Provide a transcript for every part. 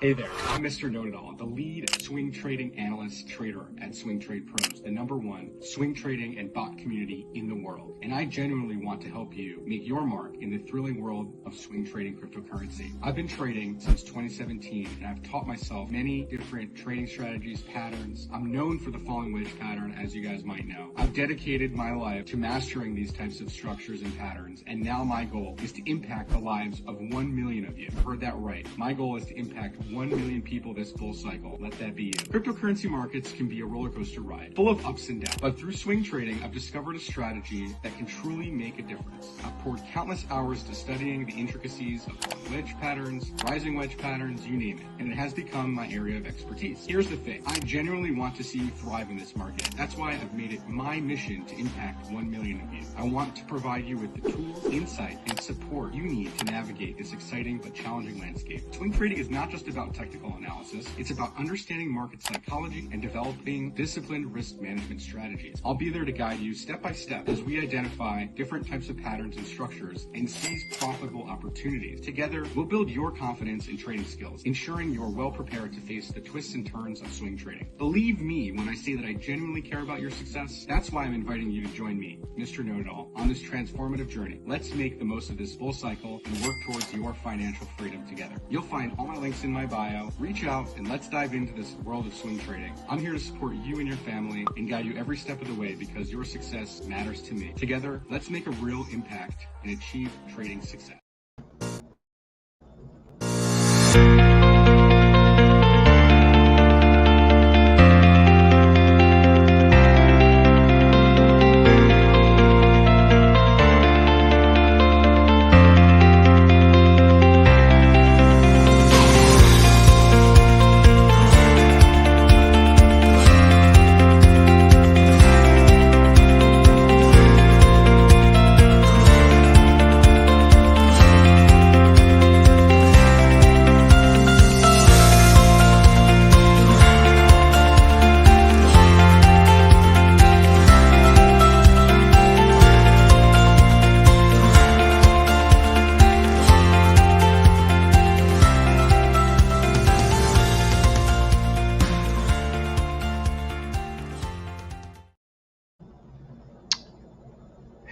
Hey there, I'm Mr. Know-It-All, the lead swing trading analyst trader at Swing Trade Pros, the #1 swing trading and bot community in the world. And I genuinely want to help you make your mark in the thrilling world of swing trading cryptocurrency. I've been trading since 2017 and I've taught myself many different trading strategies, patterns. I'm known for the falling wedge pattern, as you guys might know. I've dedicated my life to mastering these types of structures and patterns, and now my goal is to impact the lives of 1 million of you. You heard that right. My goal is to impact 1 million people this full cycle. Let that be you. Cryptocurrency markets can be a roller coaster ride, full of ups and downs. But through swing trading, I've discovered a strategy that can truly make a difference. I've poured countless hours to studying the intricacies of wedge patterns, rising wedge patterns, you name it, and it has become my area of expertise. Here's the thing. I genuinely want to see you thrive in this market. That's why I've made it my mission to impact 1 million of you. I want to provide you with the tools, insight, and support you need to navigate this exciting but challenging landscape. Swing trading is not just about technical analysis. It's about understanding market psychology and developing disciplined risk management strategies. I'll be there to guide you step by step as we identify different types of patterns and structures and seize profitable opportunities. Together, we'll build your confidence in trading skills, ensuring you're well prepared to face the twists and turns of swing trading. Believe me when I say that I genuinely care about your success. That's why I'm inviting you to join me, Mr. Know-It-All, on this transformative journey. Let's make the most of this full cycle and work towards your financial freedom together. You'll find all my links in my bio. Reach out and let's dive into this world of swing trading. I'm here to support you and your family and guide you every step of the way because your success matters to me. Together, let's make a real impact and achieve trading success.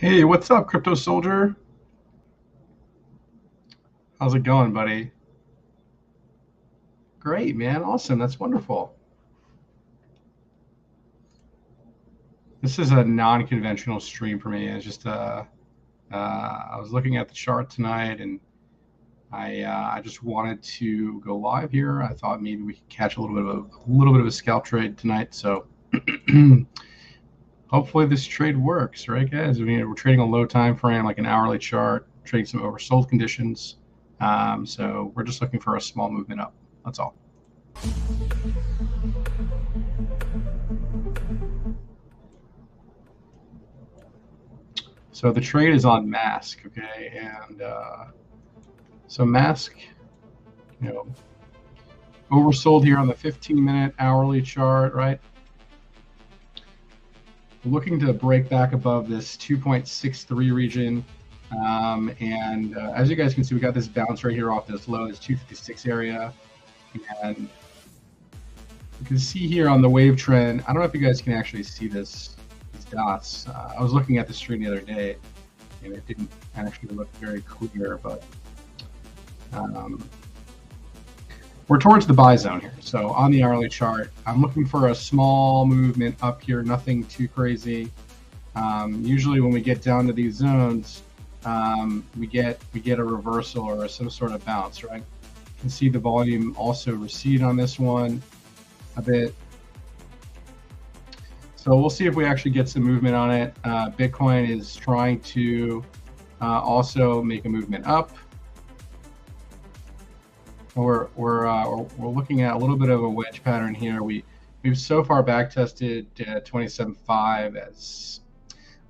Hey, what's up, Crypto Soldier? How's it going, buddy? Great, man. Awesome. That's wonderful. This is a non-conventional stream for me. It's just I was looking at the chart tonight, and I just wanted to go live here. I thought maybe we could catch a little bit of a scalp trade tonight. So. Hopefully this trade works, right, guys? I mean, we're trading a low time frame, like an hourly chart, trading some oversold conditions. So we're just looking for a small movement up. That's all. So the trade is on mask, okay? And so mask, oversold here on the 15-minute hourly chart, right? Looking to break back above this 2.63 region. And as you guys can see, we got this bounce right here off this low, this 256 area. And you can see here on the wave trend, I don't know if you guys can actually see these dots. I was looking at the stream the other day, and it didn't actually look very clear, but we're towards the buy zone here. So on the hourly chart, I'm looking for a small movement up here, nothing too crazy. Usually when we get down to these zones, we get a reversal or some sort of bounce, right? You can see the volume also recede on this one a bit. So we'll see if we actually get some movement on it. Bitcoin is trying to also make a movement up. We're looking at a little bit of a wedge pattern here. We've so far back tested 27.5 as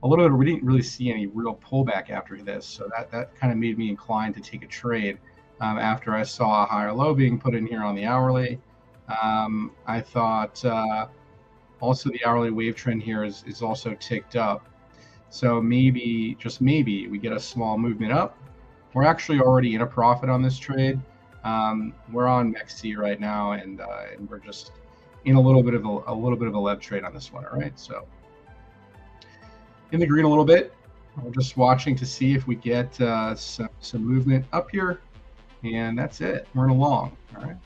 a little bit. We didn't really see any real pullback after this, so that kind of made me inclined to take a trade after I saw a higher low being put in here on the hourly. I thought also the hourly wave trend here is also ticked up, so maybe, just maybe, we get a small movement up. We're actually already in a profit on this trade. We're on XC right now, and we're just in a little bit of a lev trade on this one. All right, so in the green a little bit. We're just watching to see if we get some movement up here, and that's it. We're in a long. All right.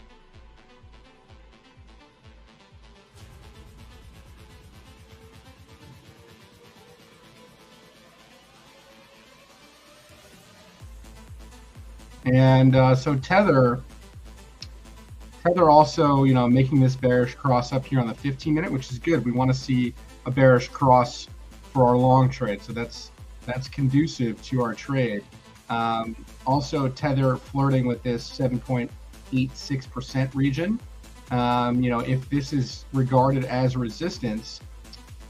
And so Tether also, making this bearish cross up here on the 15-minute, which is good. We want to see a bearish cross for our long trade, so that's conducive to our trade. Also, Tether flirting with this 7.86% region. If this is regarded as resistance,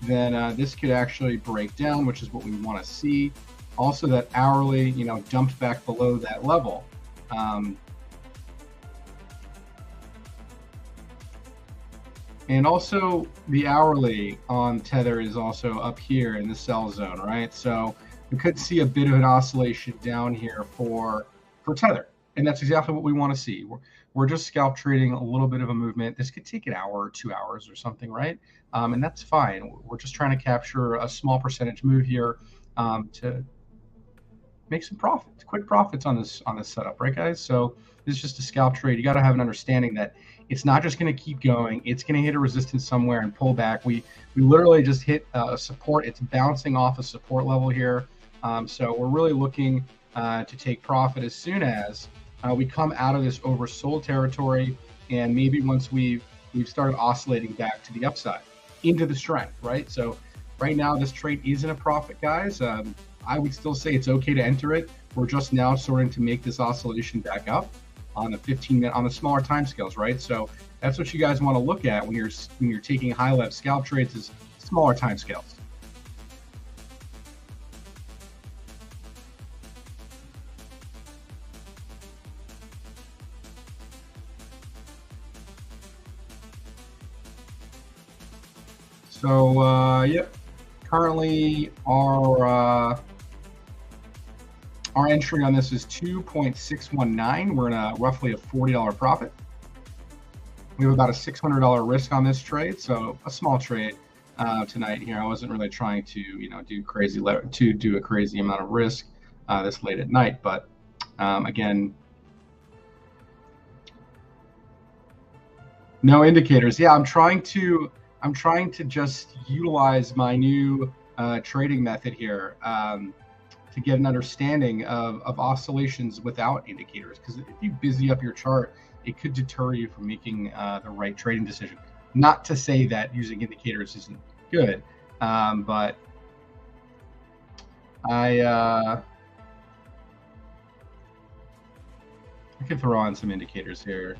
then this could actually break down, which is what we want to see. Also, that hourly, dumped back below that level. And also the hourly on Tether is also up here in the sell zone, right? So we could see a bit of an oscillation down here for Tether. And that's exactly what we want to see. We're just scalp trading a little bit of a movement. This could take an hour or 2 hours or something, right? And that's fine. We're just trying to capture a small percentage move here to make some profits, quick profits on this setup, right, guys? So this is just a scalp trade. You got to have an understanding that it's not just going to keep going. It's going to hit a resistance somewhere and pull back. We literally just hit a support. It's bouncing off a support level here. So we're really looking to take profit as soon as we come out of this oversold territory, and maybe once we've started oscillating back to the upside into the strength, right? So right now this trade isn't a profit, guys. I would still say it's okay to enter it. We're just now starting to make this oscillation back up on the 15-minute, on the smaller time scales, right? So that's what you guys want to look at when you're taking high lev scalp trades, is smaller time scales. So yep, currently our entry on this is 2.619. We're in roughly a $40 profit. We have about a $600 risk on this trade, so a small trade tonight here. I wasn't really trying to do a crazy amount of risk this late at night, but again, no indicators. Yeah, I'm trying to just utilize my new trading method here to get an understanding of oscillations without indicators, because if you busy up your chart, it could deter you from making the right trading decision. Not to say that using indicators isn't good, but I could throw on some indicators here.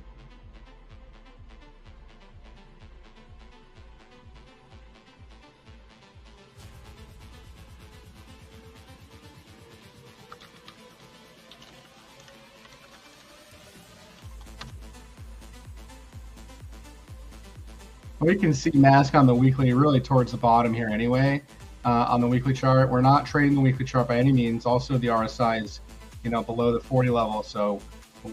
We can see mask on the weekly really towards the bottom here anyway. On the weekly chart, we're not trading the weekly chart by any means. Also, the RSI is below the 40 level, so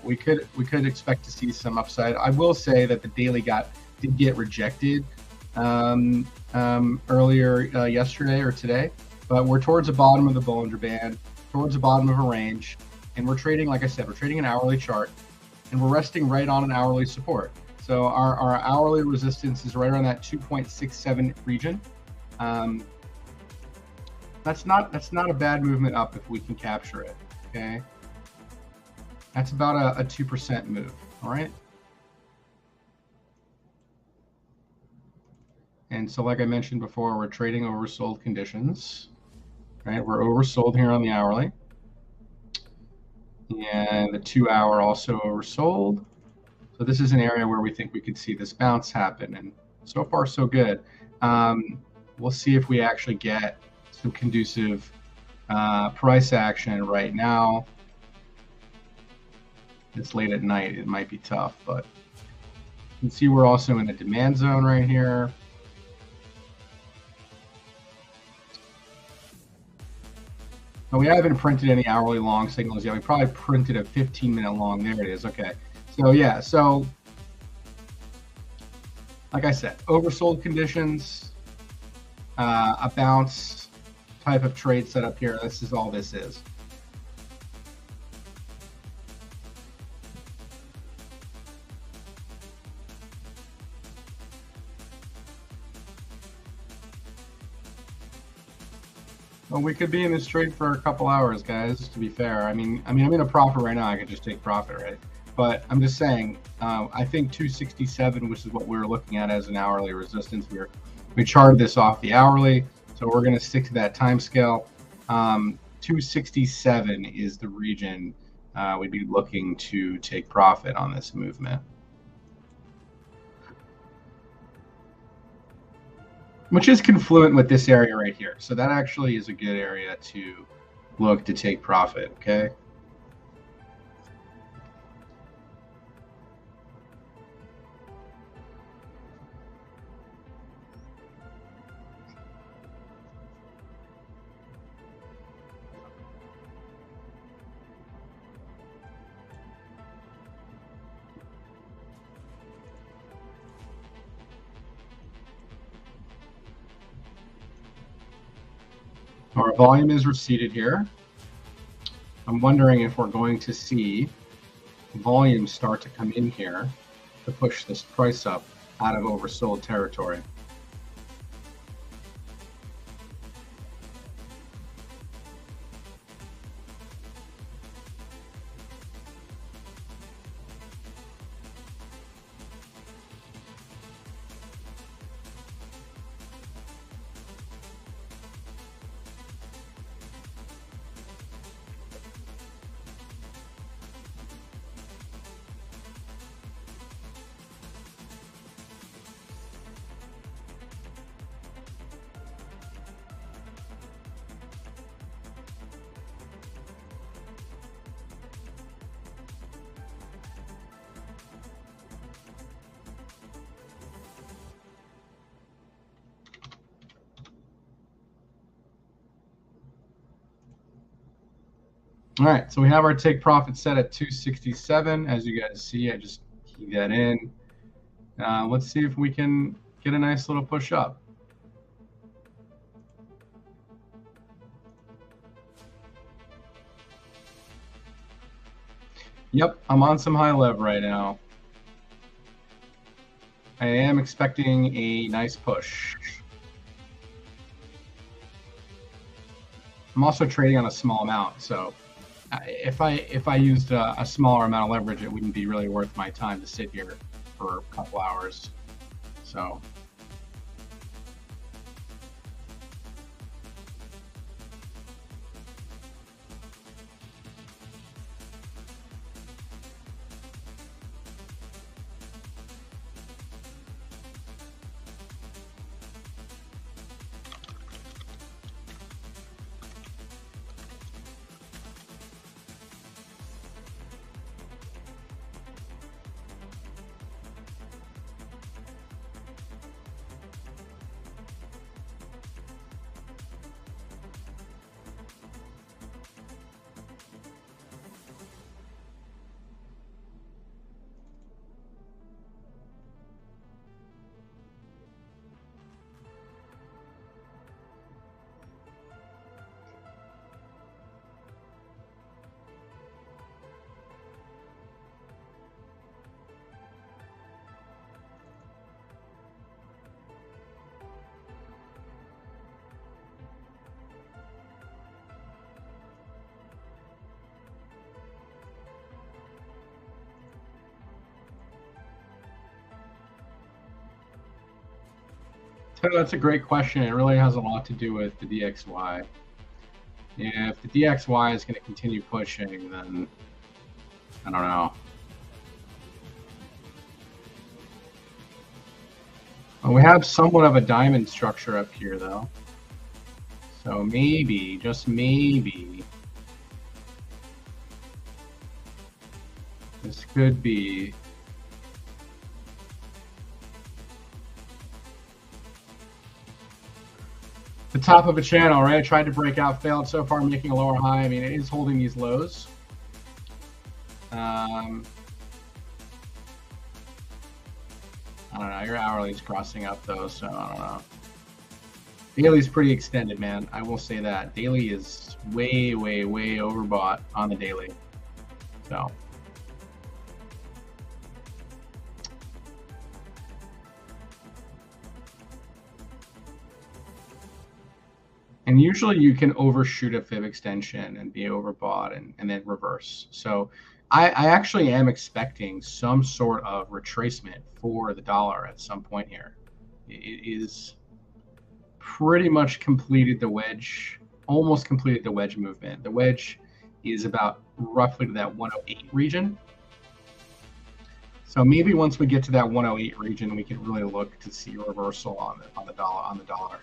we could expect to see some upside. I will say that the daily did get rejected earlier yesterday or today, but we're towards the bottom of the Bollinger Band, towards the bottom of a range, and we're trading, like I said, we're trading an hourly chart, and we're resting right on an hourly support. So our hourly resistance is right around that 2.67 region. That's not a bad movement up if we can capture it. Okay, that's about a 2% move. All right. And so, like I mentioned before, we're trading oversold conditions. Right, we're oversold here on the hourly, and the 2-hour also oversold. So this is an area where we think we could see this bounce happen, and so far so good. We'll see if we actually get some conducive price action right now. It's late at night, it might be tough, but you can see we're also in a demand zone right here. Now, we haven't printed any hourly long signals yet. We probably printed a 15-minute long. There it is. Okay. So yeah, so like I said, oversold conditions, a bounce type of trade setup here. This is all this is. Well, we could be in this trade for a couple hours, guys. To be fair, I mean, I'm in a profit right now. I could just take profit, right? But I'm just saying, I think 267, which is what we were looking at as an hourly resistance. We charted this off the hourly, so we're going to stick to that time scale. 267 is the region we'd be looking to take profit on this movement, which is confluent with this area right here. So that actually is a good area to look to take profit, okay? Our volume is receded here. I'm wondering if we're going to see volume start to come in here to push this price up out of oversold territory. All right, so we have our take profit set at 267. As you guys see, I just keyed that in. Let's see if we can get a nice little push up. Yep, I'm on some high lev right now. I am expecting a nice push. I'm also trading on a small amount, so if I used a smaller amount of leverage, it wouldn't be really worth my time to sit here for a couple hours. So. So that's a great question. It really has a lot to do with the DXY. If the DXY is going to continue pushing, then I don't know. Well, we have somewhat of a diamond structure up here, though. So maybe, just maybe, this could be the top of a channel, right? I tried to break out, failed so far, making a lower high. I mean, it is holding these lows. I don't know. Your hourly's crossing up though, so I don't know. Daily's pretty extended, man. I will say that. Daily is way, way, way overbought on the daily. So. And usually you can overshoot a fib extension and be overbought and then reverse. So I actually am expecting some sort of retracement for the dollar at some point here. It is pretty much completed the wedge, almost completed the wedge movement. The wedge is about roughly to that 108 region. So maybe once we get to that 108 region, we can really look to see a reversal on the dollar.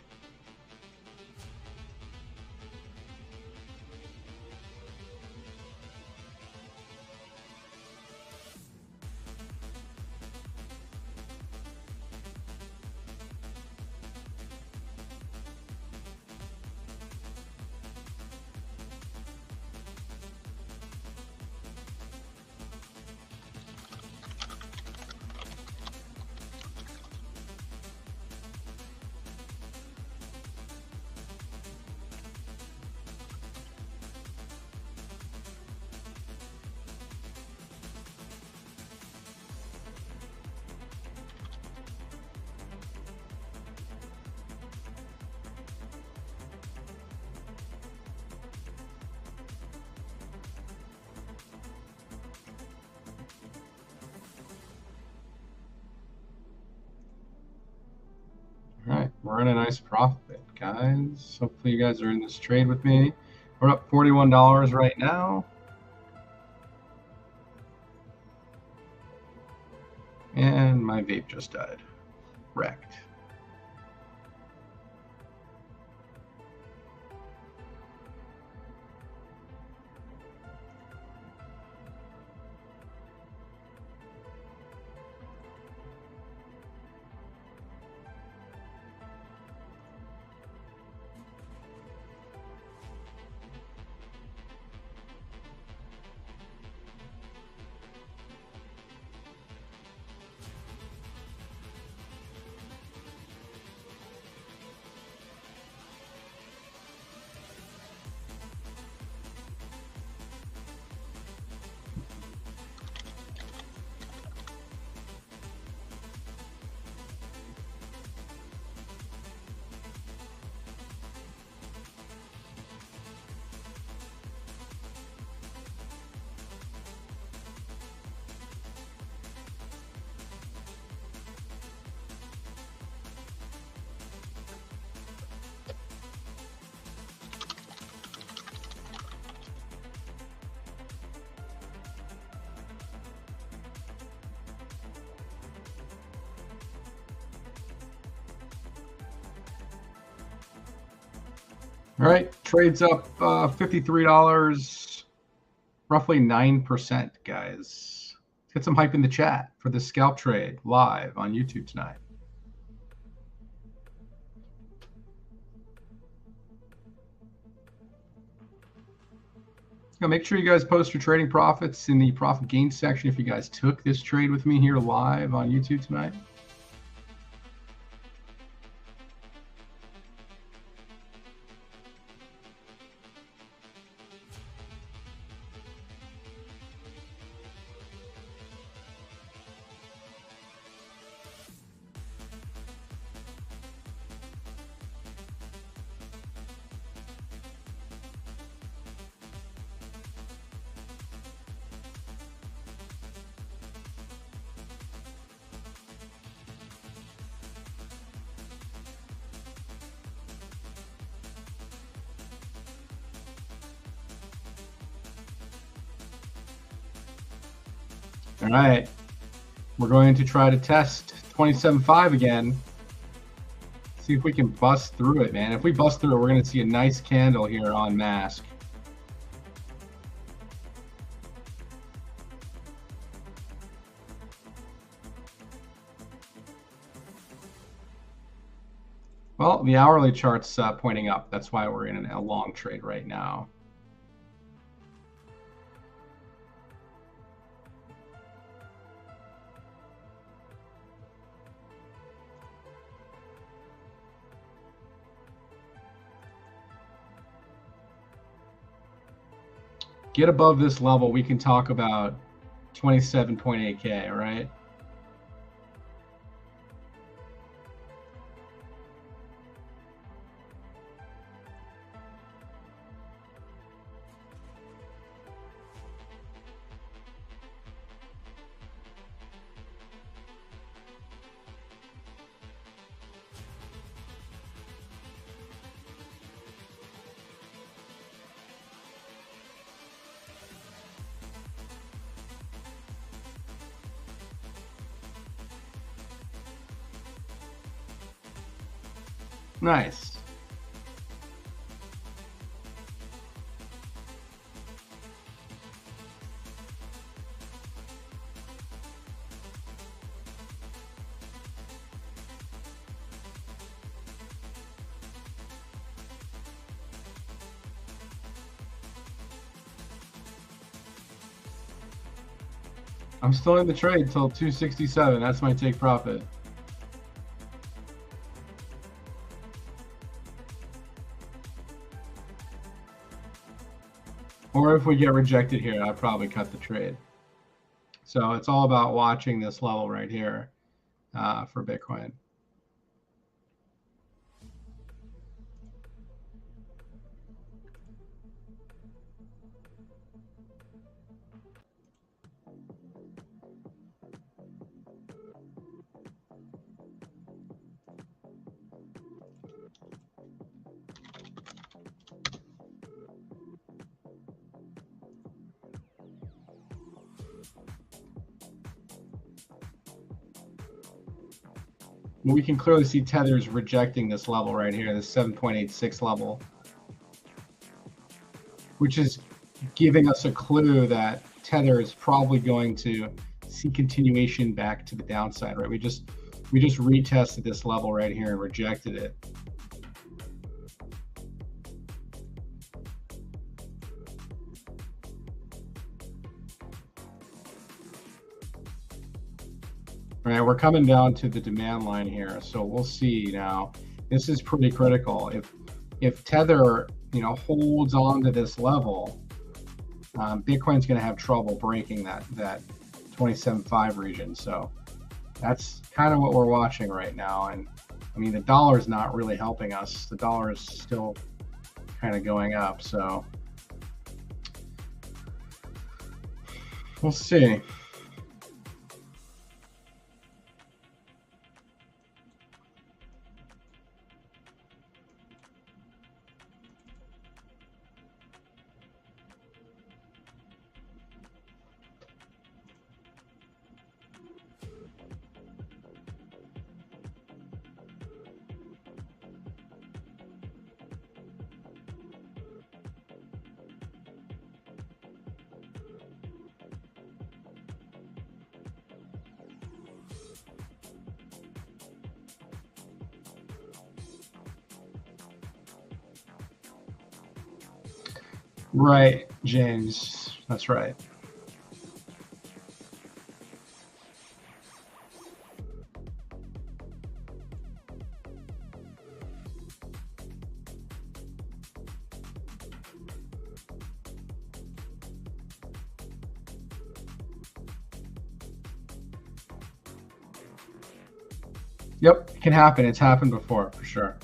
All right, we're in a nice profit, guys. Hopefully you guys are in this trade with me. We're up $41 right now. And my vape just died. Wrecked. All right, trades up $53, roughly 9%, guys. Let's get some hype in the chat for the scalp trade live on YouTube tonight. Now make sure you guys post your trading profits in the profit gain section if you guys took this trade with me here live on YouTube tonight. All right, we're going to try to test 27.5 again. See if we can bust through it, man. If we bust through it, we're going to see a nice candle here on mask. Well, the hourly chart's pointing up. That's why we're in a long trade right now. get above this level, we can talk about 27.8K, right? Nice. I'm still in the trade till 267. That's my take profit. Or if we get rejected here, I'd probably cut the trade. So it's all about watching this level right here for Bitcoin. We can clearly see Tether's rejecting this level right here, this 7.86 level, which is giving us a clue that Tether is probably going to see continuation back to the downside, right? We just retested this level right here and rejected it. All right, we're coming down to the demand line here, so we'll see now. This is pretty critical. If Tether, holds on to this level, Bitcoin's going to have trouble breaking that 27.5 region. So that's kind of what we're watching right now. And I mean, the dollar is not really helping us. The dollar is still kind of going up. So we'll see. Right, James. That's right. Yep, it can happen. It's happened before, for sure.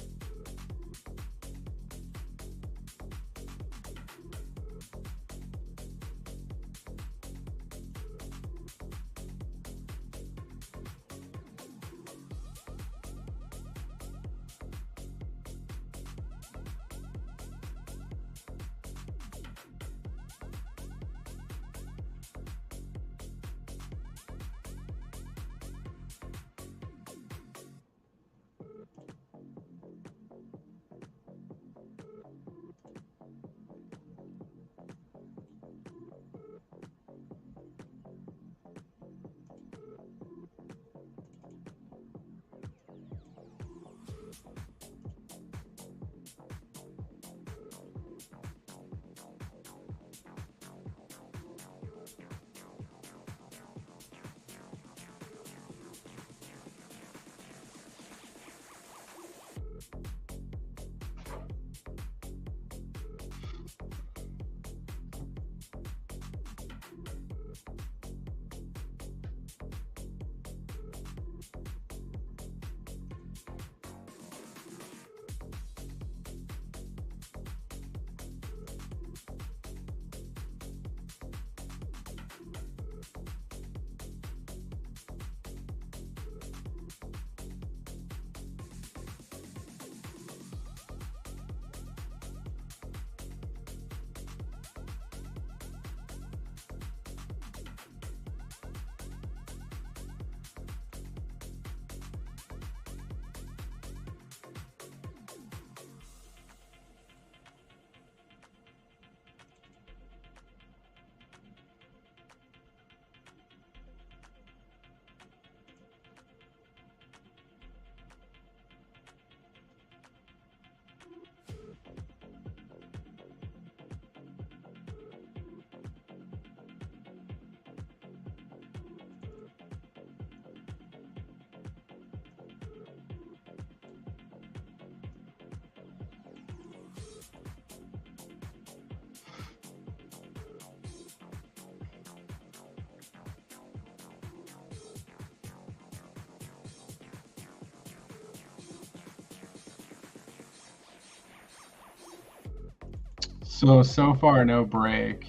So far, no break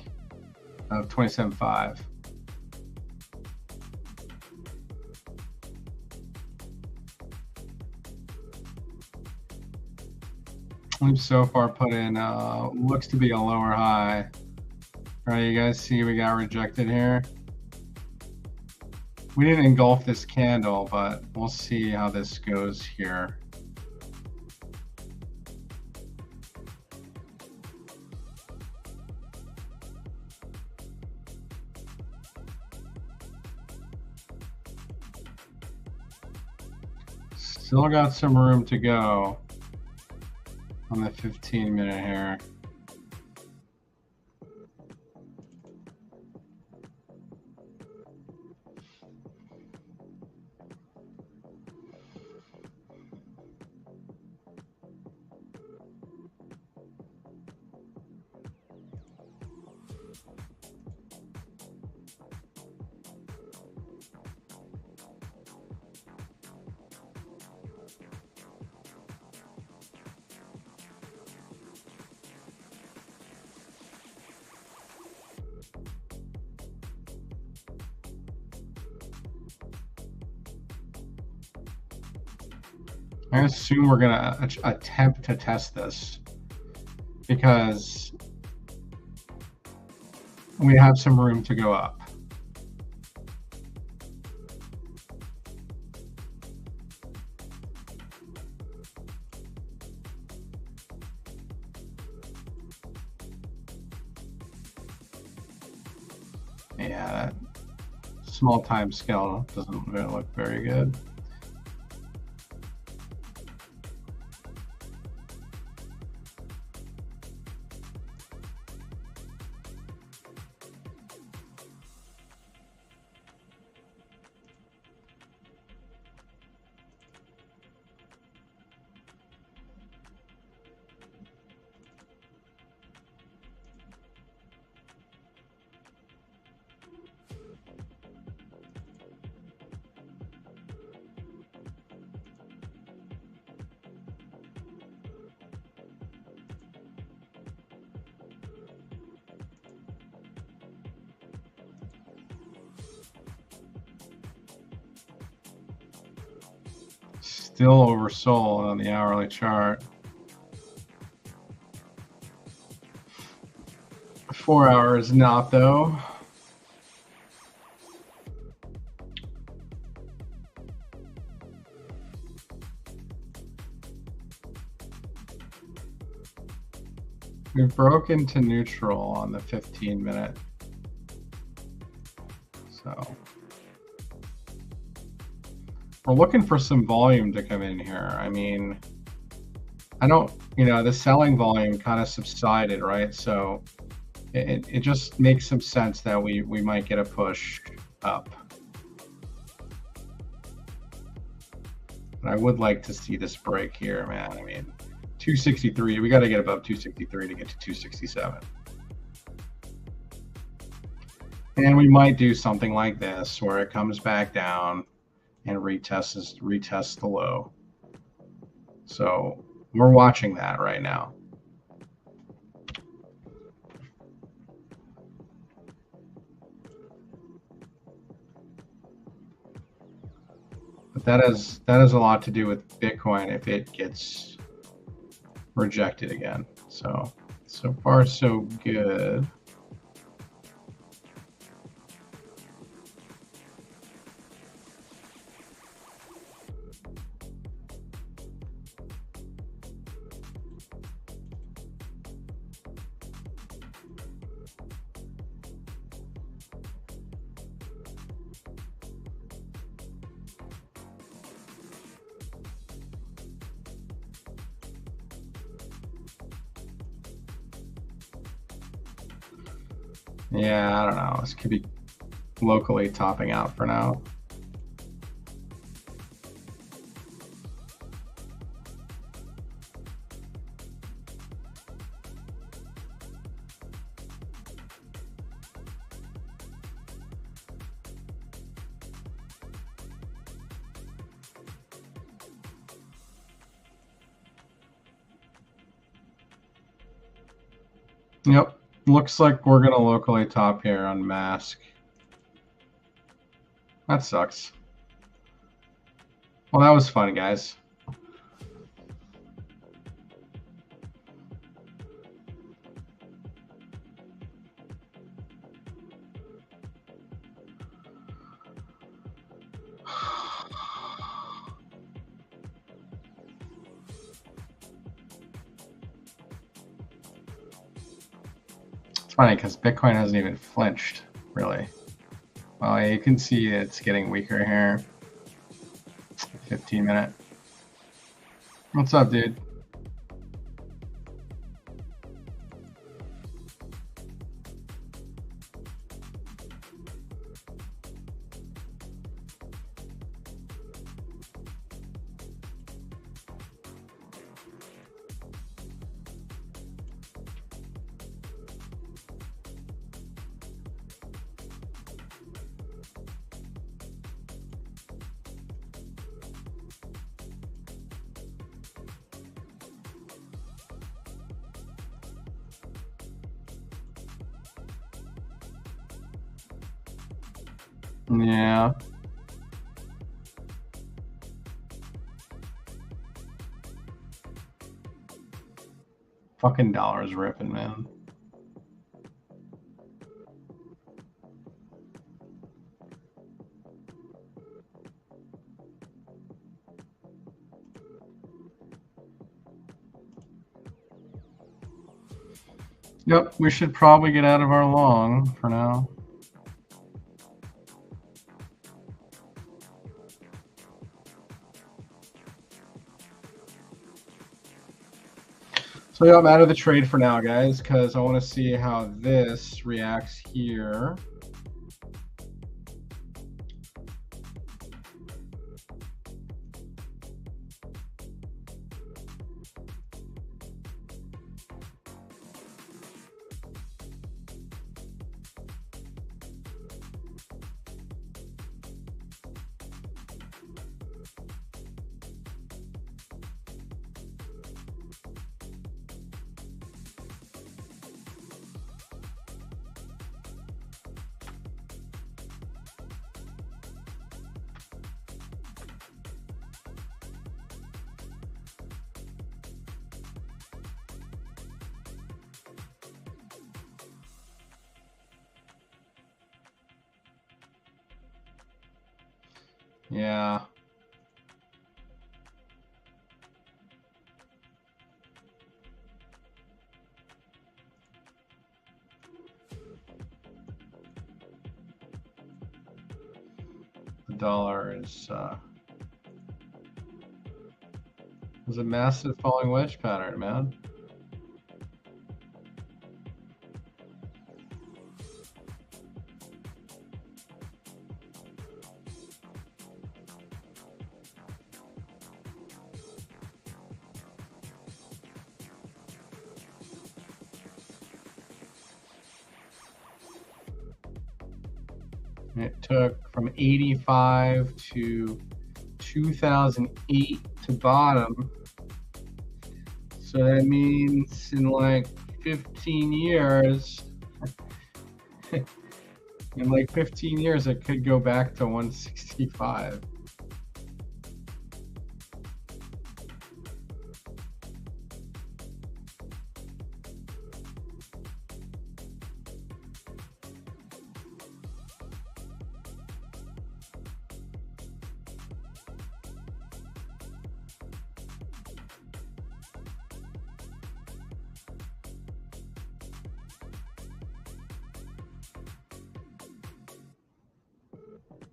of 27.5. We've so far put in looks to be a lower high. All right, you guys see we got rejected here. We didn't engulf this candle, but we'll see how this goes here. Still got some room to go on the 15-minute here. I assume we're gonna attempt to test this because we have some room to go up. Yeah, that small time scale doesn't really look very good. Still oversold on the hourly chart. 4 hours not though. We've broken to neutral on the 15-minute. So we're looking for some volume to come in here. I mean, I don't, the selling volume kind of subsided, right? So it just makes some sense that we might get a push up. But I would like to see this break here, man. I mean, 263, we got to get above 263 to get to 267. And we might do something like this where it comes back down and retests the low. So we're watching that right now. But that has a lot to do with Bitcoin if it gets rejected again. So far so good. Yeah, I don't know. This could be locally topping out for now. Yep. Looks like we're gonna locally top here on mask. That sucks. Well, that was fun, guys. It's funny because Bitcoin hasn't even flinched, really. Well, yeah, you can see it's getting weaker here. 15-minute. What's up, dude? Yeah. Fucking dollar's ripping, man. Yep, we should probably get out of our long for now. So yeah, I'm out of the trade for now, guys, because I want to see how this reacts here. Yeah. The dollar is a massive falling wedge pattern, man. It took from 85 to 2008 to bottom. So that means in like 15 years, in like 15 years, it could go back to 165.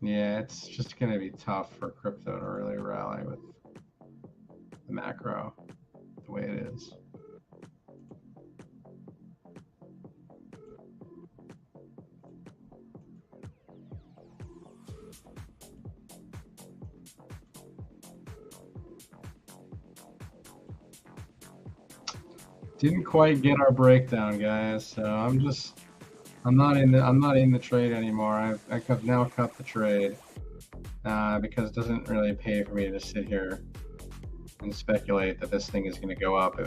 Yeah, it's just going to be tough for crypto to really rally with the macro the way it is. Didn't quite get our breakdown, guys. So I'm not in the trade anymore. I've now cut the trade because it doesn't really pay for me to sit here and speculate that this thing is going to go up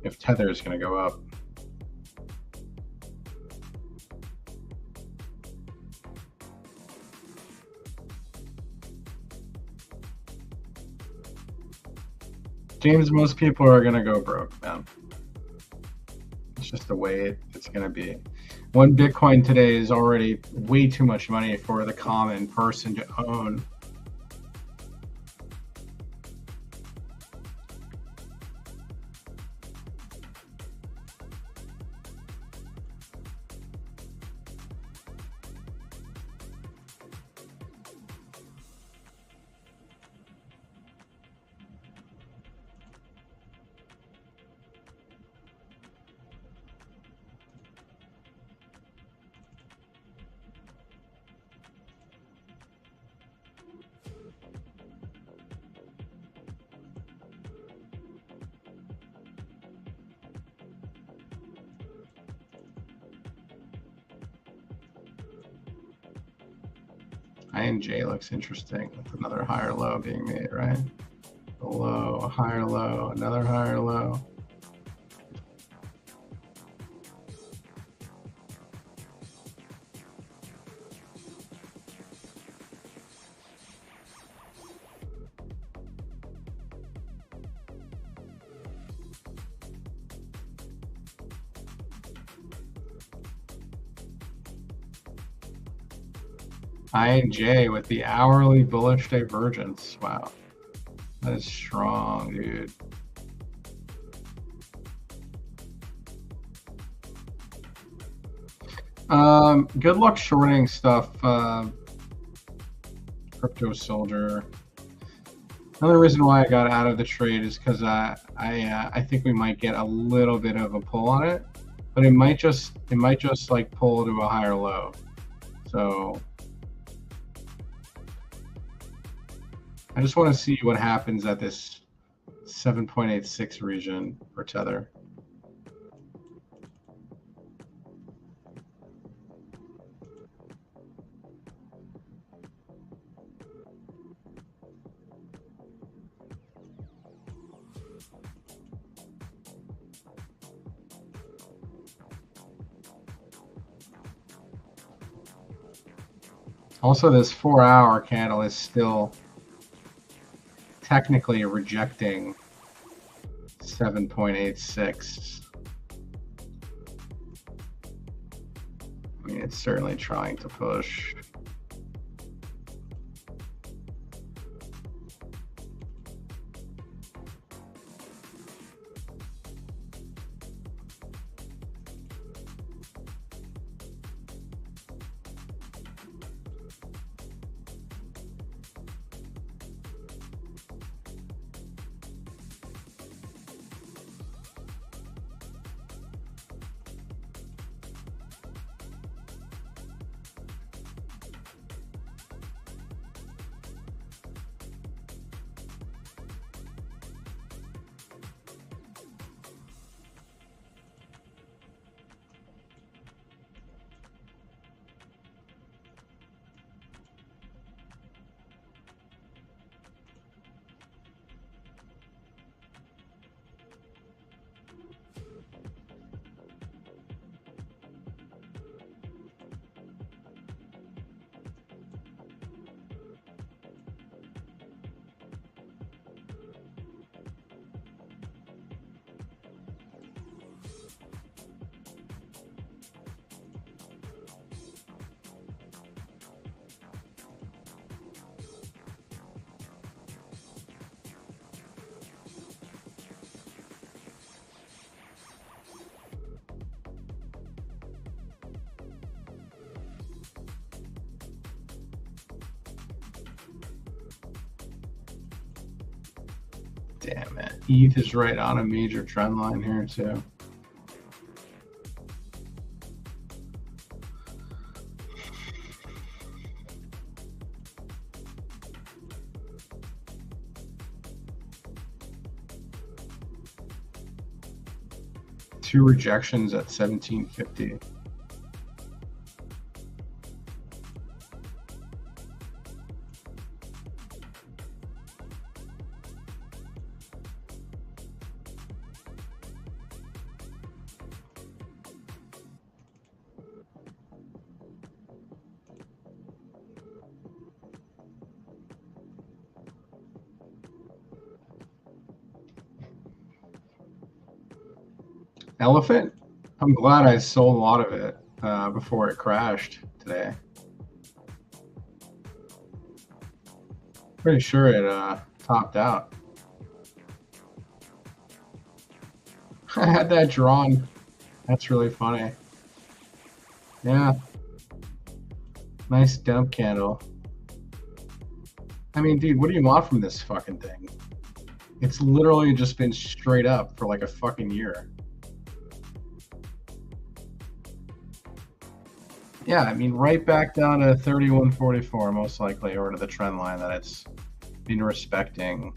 if Tether is going to go up. James, most people are gonna go broke, man. It's just the way it's gonna be. One Bitcoin today is already way too much money for the common person to own. INJ looks interesting with another higher low being made, right? A low, a higher low, another higher low. INJ with the hourly bullish divergence. Wow. That is strong, dude. Good luck shorting stuff. Crypto Soldier. Another reason why I got out of the trade is because I think we might get a little bit of a pull on it, but it might just like pull to a higher low. So I just want to see what happens at this 7.86 region for Tether. Also, this 4-hour candle is still technically rejecting 7.86. I mean, it's certainly trying to push. Damn it. ETH is right on a major trend line here, too. Two rejections at 1750. Elephant? I'm glad I sold a lot of it before it crashed today. Pretty sure it topped out. I had that drawn. That's really funny. Yeah. Nice dump candle. I mean, dude, what do you want from this fucking thing? It's literally just been straight up for like a fucking year. Yeah, I mean, right back down to 31.44, most likely, or to the trend line that it's been respecting.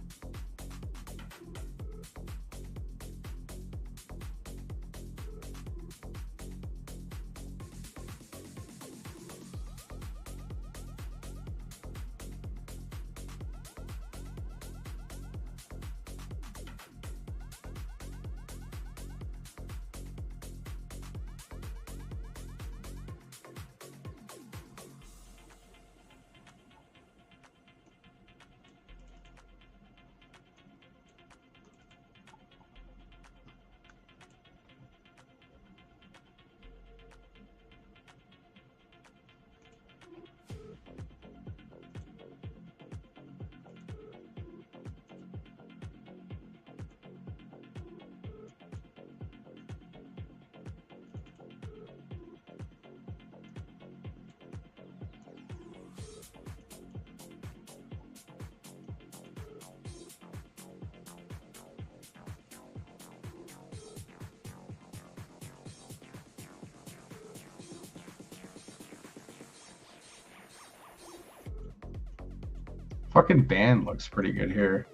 Fucking band looks pretty good here.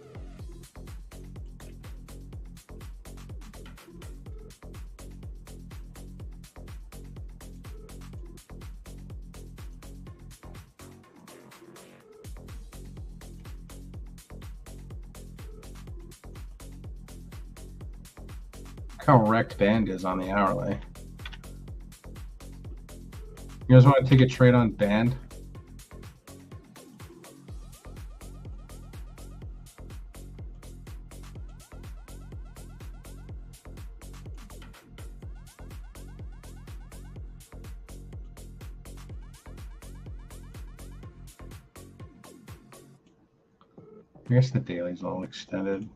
Look how wrecked band is on the hourly. You guys want to take a trade on band? I guess the daily's all extended.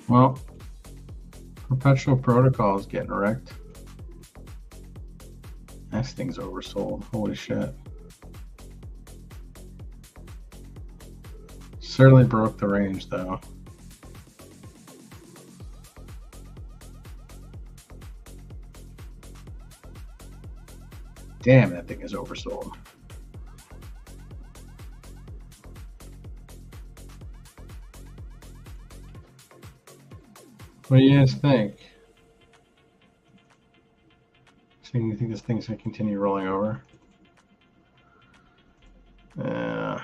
Well, perpetual protocol is getting wrecked. This thing's oversold. Holy shit. Certainly broke the range though. Damn, that thing is oversold. What do you guys think? So you think this thing's gonna continue rolling over? Yeah.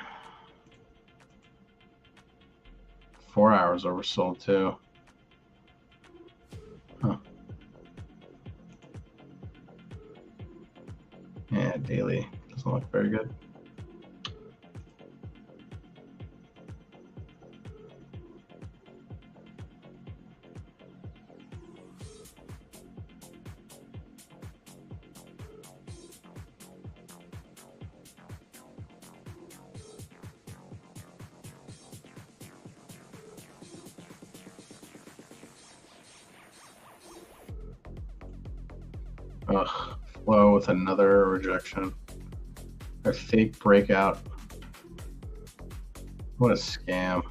4 hours oversold too. Huh. Yeah, daily doesn't look very good. Ugh, flow with another rejection. A fake breakout. What a scam.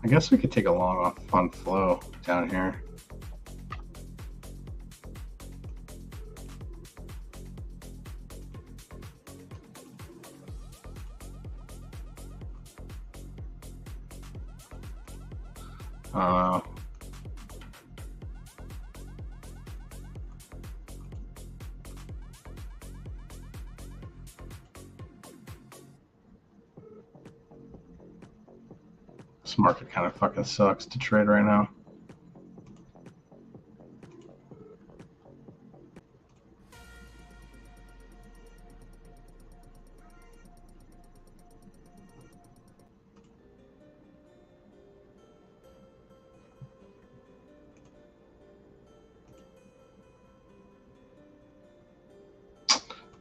I guess we could take a long off on flow down here. This market kind of fucking sucks to trade right now.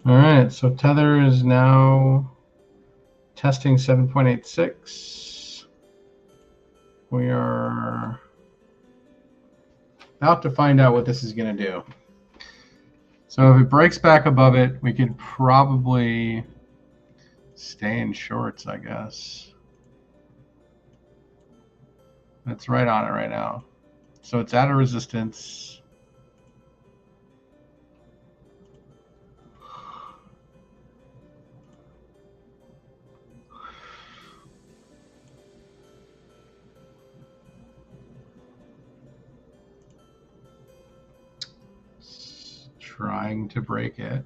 All right, so Tether is now testing 7.86. We are about to find out what this is going to do. So if it breaks back above it, we could probably stay in shorts, I guess. That's right on it right now. So it's at a resistance. Trying to break it.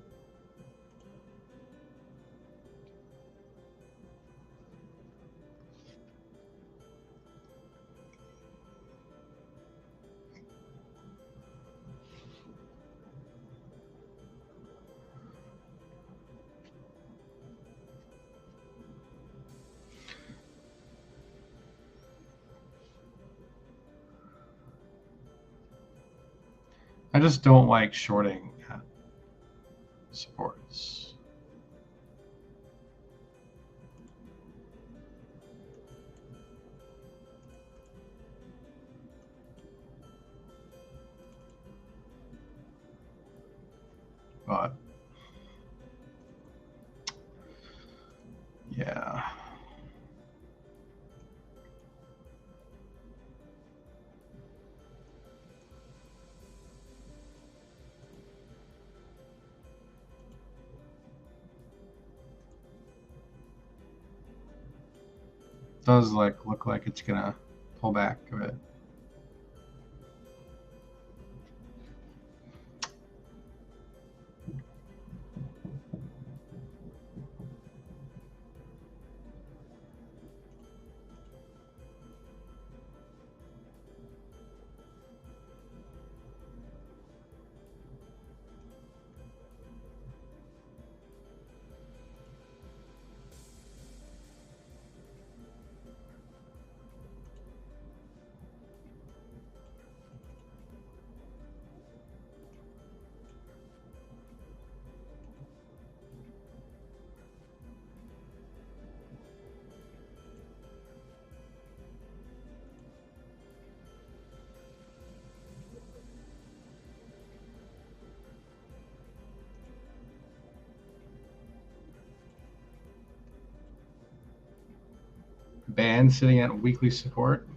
I just don't like shorting supports. But yeah. Does look like it's gonna pull back a bit. Band sitting at weekly support.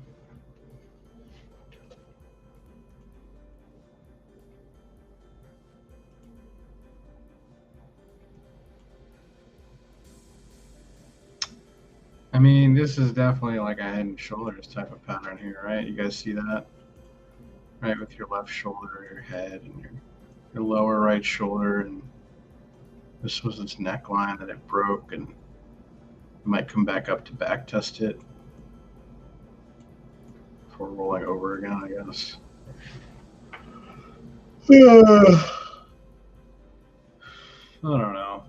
I mean, this is definitely like a head and shoulders type of pattern here, right? You guys see that? Right, with your left shoulder, your head, and your lower right shoulder, and this was its neckline that it broke, and it might come back up to back test it before rolling over again, I guess. I don't know.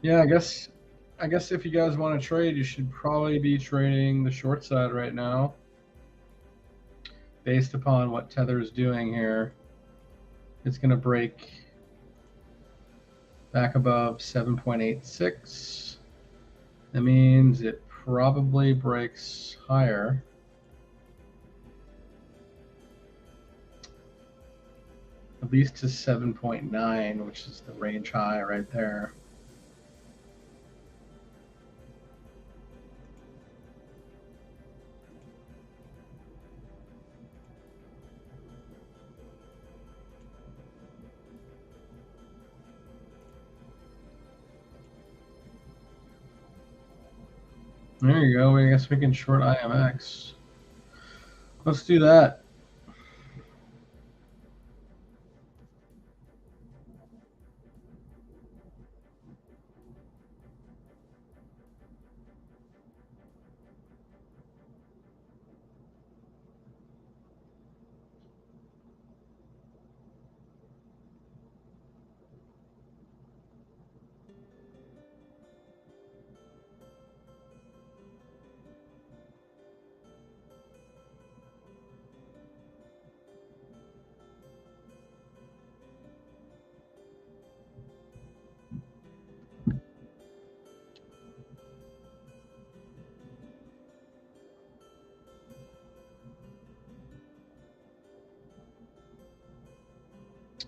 Yeah, I guess if you guys want to trade, you should probably be trading the short side right now, based upon what Tether is doing here. It's going to break back above 7.86. That means it probably breaks higher. At least to 7.9, which is the range high right there. There you go. I guess we can short IMX. Let's do that.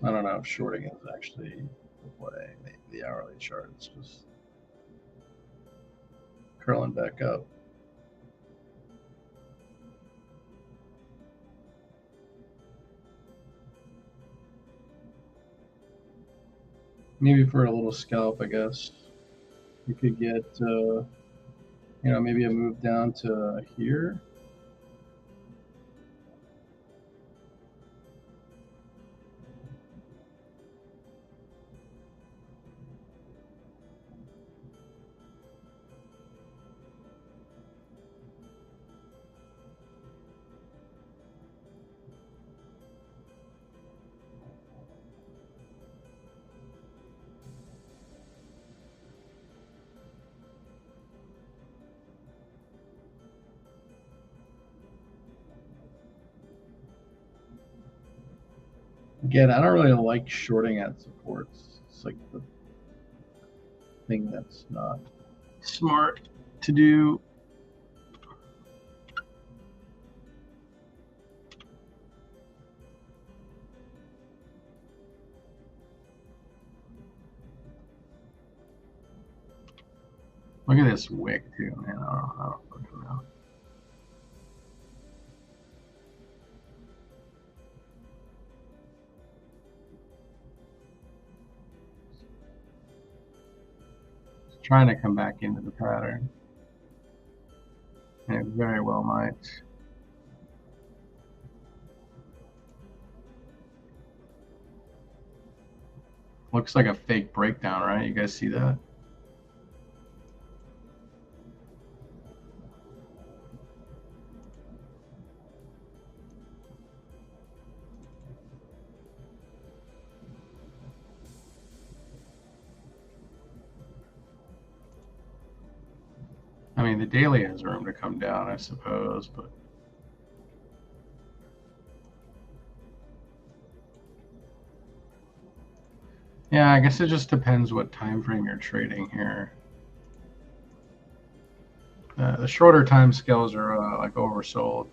I don't know if shorting is actually the play. The hourly chart is just curling back up. Maybe for a little scalp, I guess. You could get, you know, maybe a move down to here. Again, I don't really like shorting at supports. It's like the thing that's not smart to do. Look at this wick too, man. I don't fucking know. It's trying to come back into the pattern. And it very well might. Looks like a fake breakdown, right? You guys see that? I mean, the daily has room to come down, I suppose, but yeah, I guess it just depends what time frame you're trading here. The shorter time scales are like oversold.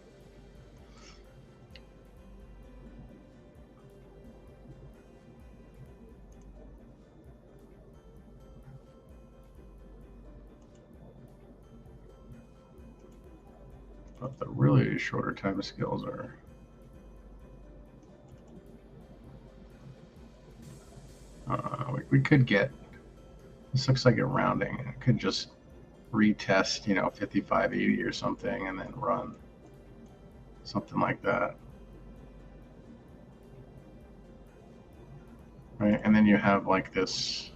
But the really shorter time scales are we could get, this looks like a rounding. It could just retest, you know, 55.80 or something and then run something like that. Right, and then you have like this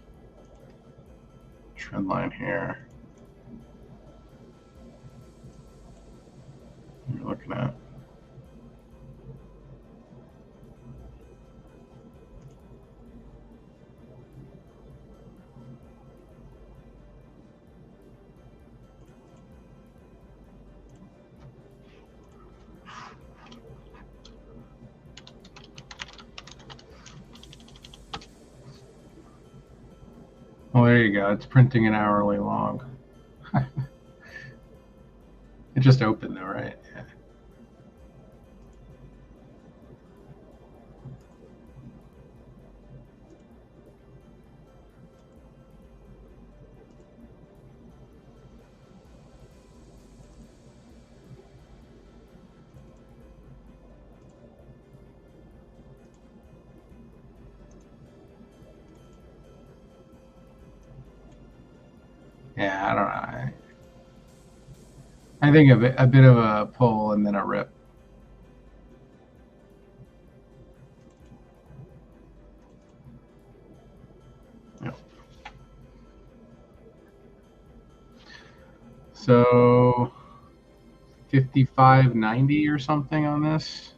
trend line here you're looking at. Well, there you go. It's printing an hourly long. It just opened though, right? Yeah. Yeah, I don't know. I think a bit of a pull and then a rip. Yep. So 55.90 or something on this.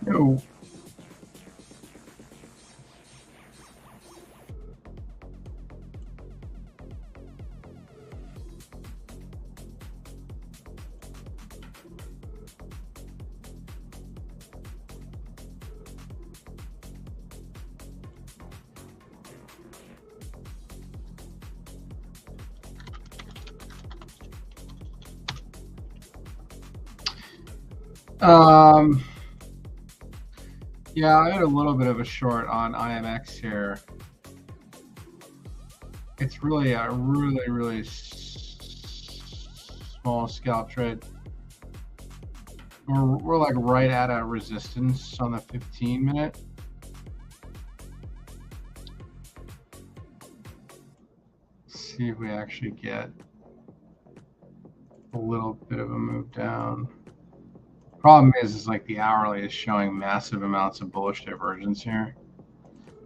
No. Yeah, I had a little bit of a short on IMX here. It's really a really small scalp trade. We're like right at a resistance on the 15-minute. See if we actually get a little bit of a move down. Problem is like the hourly is showing massive amounts of bullish divergence here.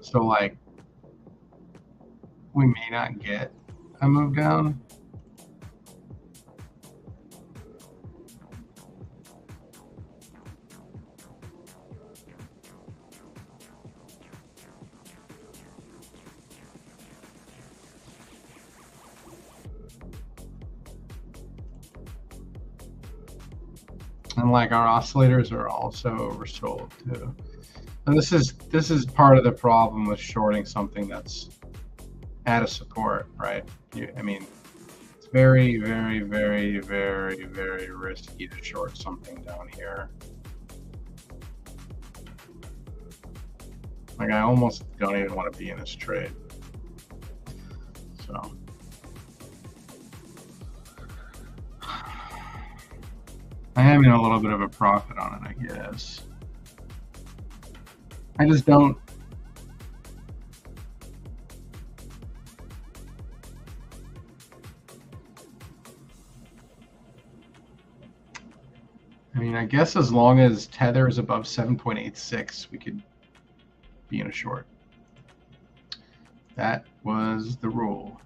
So like we may not get a move down. And like our oscillators are also oversold too. And this is part of the problem with shorting something that's at a support, right? I mean, it's very risky to short something down here. Like I almost don't even want to be in this trade. So I am in a little bit of a profit on it, I guess. I just don't. I mean, I guess as long as tether is above 7.86, we could be in a short. That was the rule.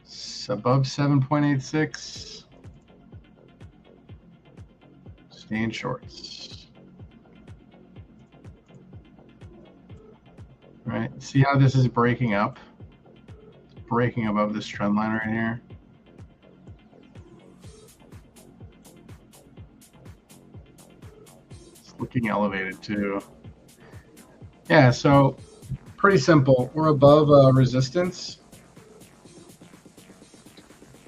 It's above 7.86. Stay in shorts. Right, see how this is breaking up? It's breaking above this trend line right here. It's looking elevated too. Yeah, so pretty simple. We're above resistance.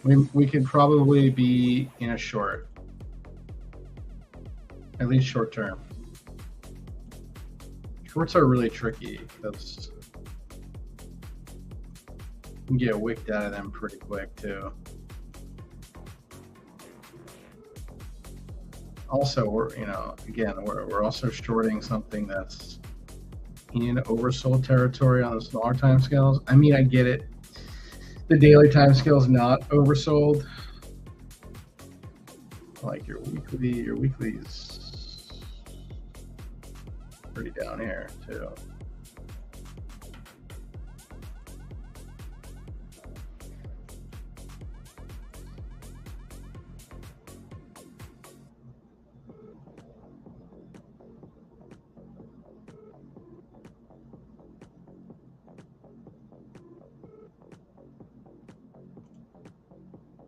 We could probably be in a short. At least short term. Shorts are really tricky because you can get wicked out of them pretty quick too. Also, we're we're also shorting something that's in oversold territory on the smaller time scales. I mean, I get it. The daily time scale is not oversold. Like your weekly is pretty down here too.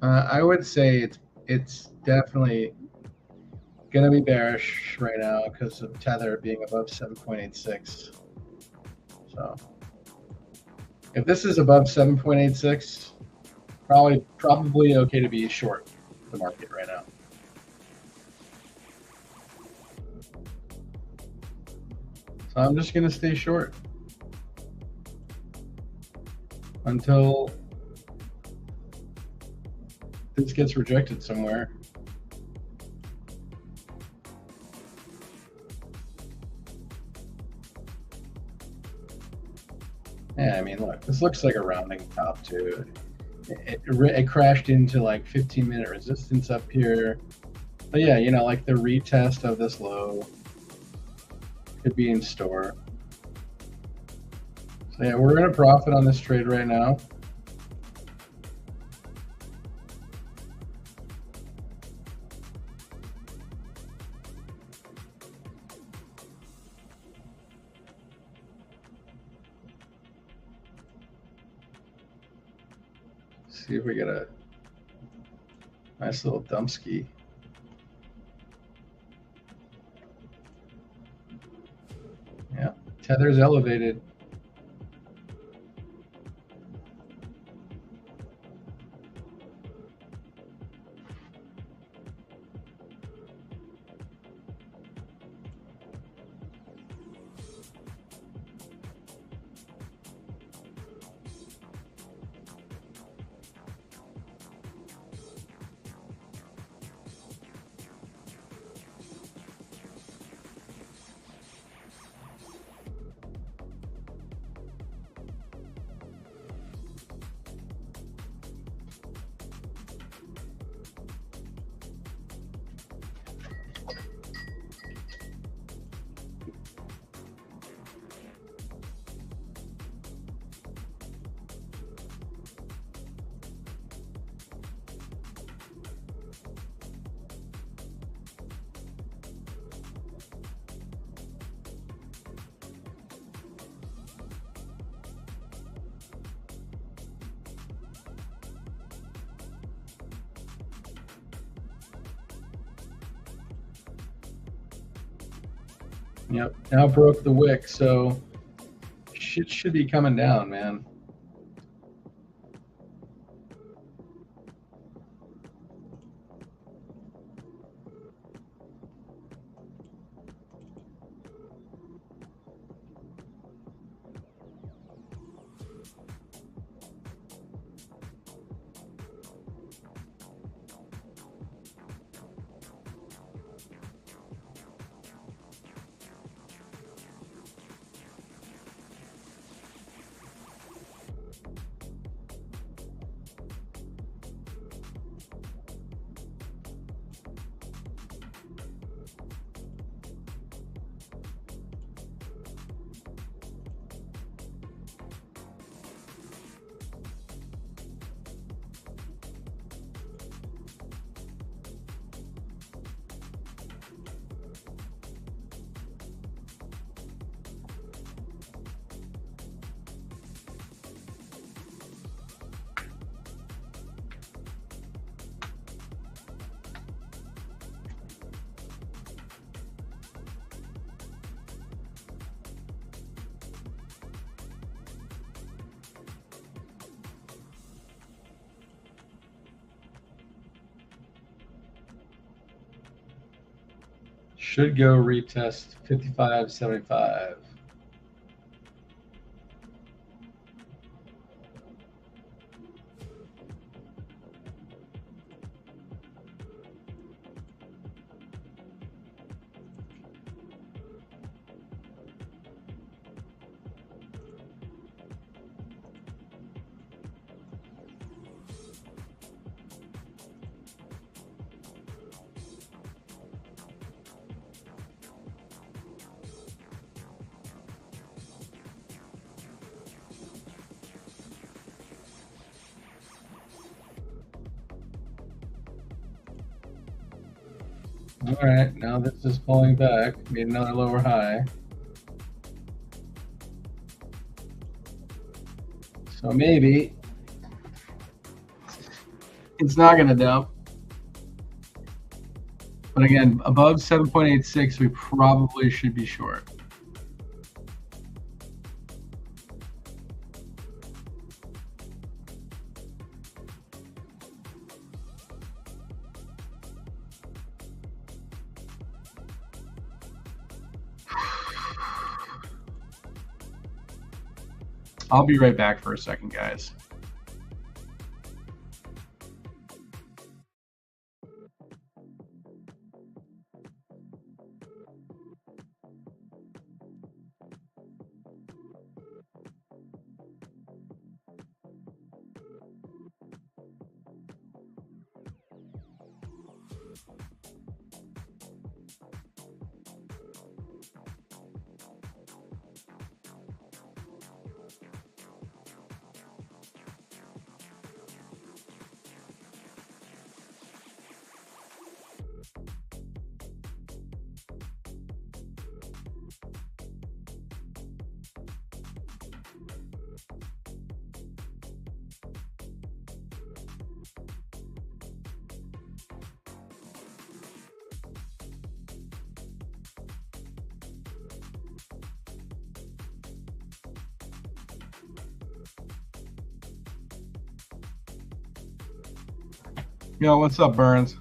I would say it's definitely going to be bearish right now because of tether being above 7.86. So if this is above 7.86, probably okay to be short the market right now. So I'm just going to stay short until this gets rejected somewhere. Yeah, I mean, look, this looks like a rounding top too. It crashed into like 15-minute resistance up here. But yeah, you know, like the retest of this low could be in store. So yeah, we're gonna profit on this trade right now. See if we get a nice little dumpski. Yeah, tether's elevated. Yep, now broke the wick, so shit should be coming down, man. Should go retest 55.75. All right, now this is pulling back. Made another lower high. So maybe it's not going to dump. But again, above 7.86, we probably should be short. I'll be right back for a second, guys. Yo, what's up, Burns?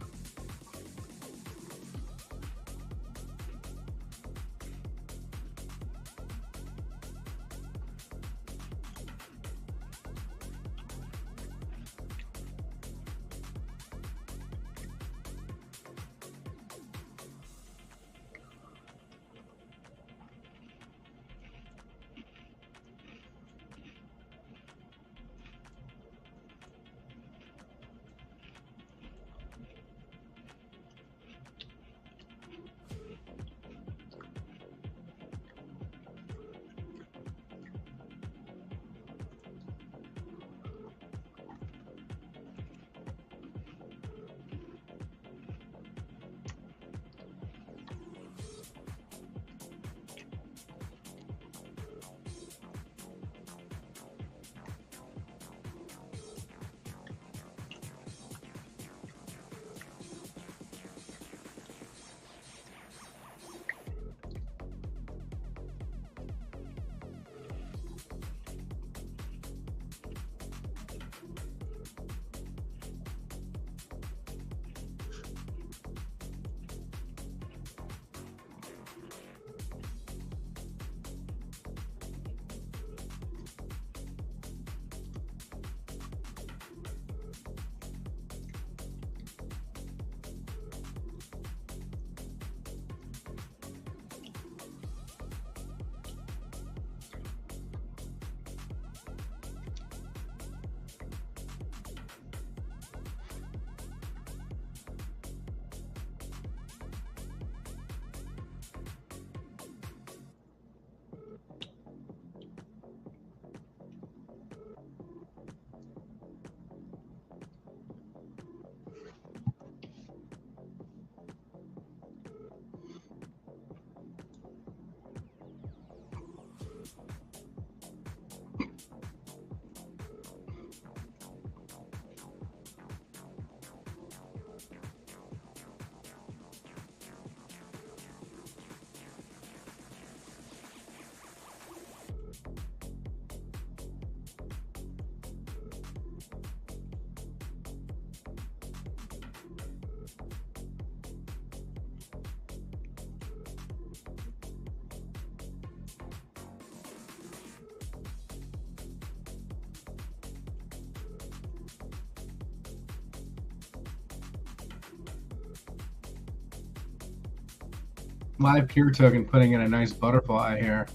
Live Pure Token putting in a nice butterfly here.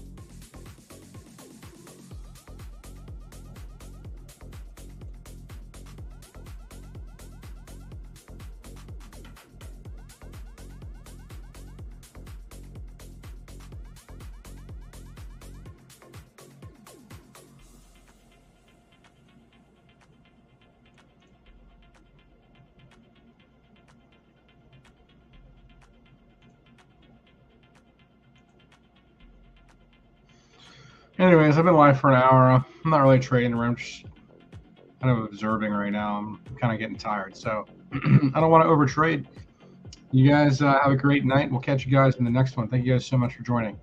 Anyways, I've been live for an hour. I'm not really trading around, just kind of observing right now. I'm kind of getting tired, so I don't want to overtrade. You guys have a great night. We'll catch you guys in the next one. Thank you guys so much for joining.